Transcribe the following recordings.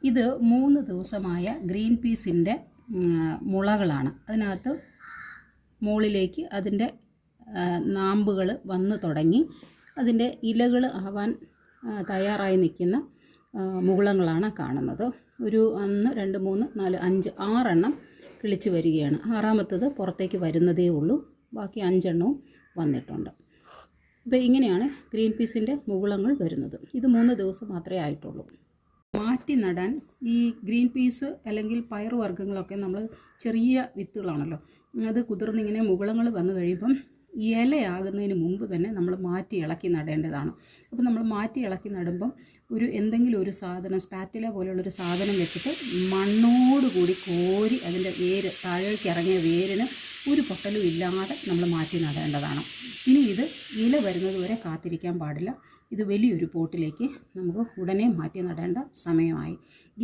ഇത് 3 ദിവസമായ ഗ്രീൻ പീസിൻ്റെ മുളകളാണ്. അതിനകത്ത് മുകളിലേക്ക് അതിൻ്റെ നാമ്പുകൾ വന്നു തുടങ്ങി. അതിൻ്റെ ഇലകൾ ആവാൻ തയ്യാറായി നിൽക്കുന്ന മുകുളങ്ങളാണ് കാണുന്നത്. ഒരു 1 2 3 4 5 6 എണ്ണം കിളിച്ച് വരികയാണ്. 6ാമത്തത് പുറത്തേക്ക് വരുന്നതേ ഉള്ളൂ. ബാക്കി 5 എണ്ണവും വന്നിട്ടുണ്ട്. അപ്പോൾ ഇങ്ങനെയാണ് ഗ്രീൻ പീസിൻ്റെ മുകുളങ്ങൾ വരുന്നത്. ഇത് 3 ദിവസം മാത്രമേ ആയിട്ടുള്ളൂ. മാറ്റി നടാൻ ഈ ഗ്രീൻ പീസ് അല്ലെങ്കിൽ പയറുവർഗ്ഗങ്ങളൊക്കെ നമ്മൾ ചെറിയ വിത്തുകളാണല്ലോ, അത് കുതിർന്നിങ്ങനെ മുകുളങ്ങൾ വന്നു കഴിയുമ്പം ഇലയാകുന്നതിന് മുമ്പ് തന്നെ നമ്മൾ മാറ്റി ഇളക്കി നടേണ്ടതാണ്. അപ്പോൾ നമ്മൾ മാറ്റി ഇളക്കി നടുമ്പം എന്തെങ്കിലും ഒരു സാധനം, സ്പാറ്റില പോലെയുള്ളൊരു സാധനം വെച്ചിട്ട് മണ്ണോടുകൂടി കോരി അതിൻ്റെ താഴേക്ക് ഇറങ്ങിയ വേരിന് ഒരു പൊട്ടലും ഇല്ലാതെ നമ്മൾ മാറ്റി നടേണ്ടതാണ്. ഇനി ഇത് ഇല വരുന്നത് വരെ കാത്തിരിക്കാൻ പാടില്ല. ഇത് വലിയൊരു പോട്ടിലേക്ക് നമുക്ക് ഉടനെ മാറ്റി നടേണ്ട സമയമായി.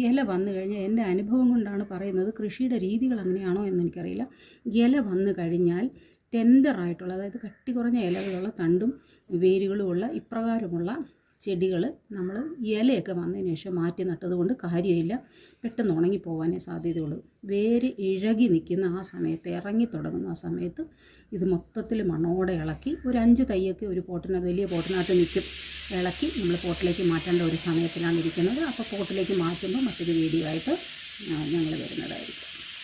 ഇല വന്നു കഴിഞ്ഞാൽ എൻ്റെ അനുഭവം കൊണ്ടാണ് പറയുന്നത്, കൃഷിയുടെ രീതികൾ അങ്ങനെയാണോ എന്നെനിക്കറിയില്ല. ഇല വന്നു കഴിഞ്ഞാൽ ടെൻഡറായിട്ടുള്ള, അതായത് കട്ടി കുറഞ്ഞ ഇലകളുള്ള തണ്ടും വേരുകളുമുള്ള ഇപ്രകാരമുള്ള ചെടികൾ നമ്മൾ ഇലയൊക്കെ വന്നതിന് ശേഷം മാറ്റി നട്ടതുകൊണ്ട് കാര്യമില്ല, പെട്ടെന്ന് ഉണങ്ങിപ്പോകാനേ സാധ്യതയുള്ളൂ. വേര് ഇഴകി നിൽക്കുന്ന ആ സമയത്ത്, ഇറങ്ങി തുടങ്ങുന്ന ആ സമയത്ത് ഇത് മൊത്തത്തിൽ മണ്ണോടെ ഇളക്കി ഒരു 5 തൈയൊക്കെ ഒരു വലിയ പോട്ടിനകത്ത് നിൽക്കും. ഇളക്കി നമ്മൾ പോട്ടിലേക്ക് മാറ്റേണ്ട ഒരു സമയത്തിലാണ് ഇരിക്കുന്നത്. അപ്പോൾ പോട്ടിലേക്ക് മാറ്റുമ്പോൾ മറ്റൊരു വീഡിയോ ആയിട്ട് ഞങ്ങൾ വരുന്നതായിരിക്കും.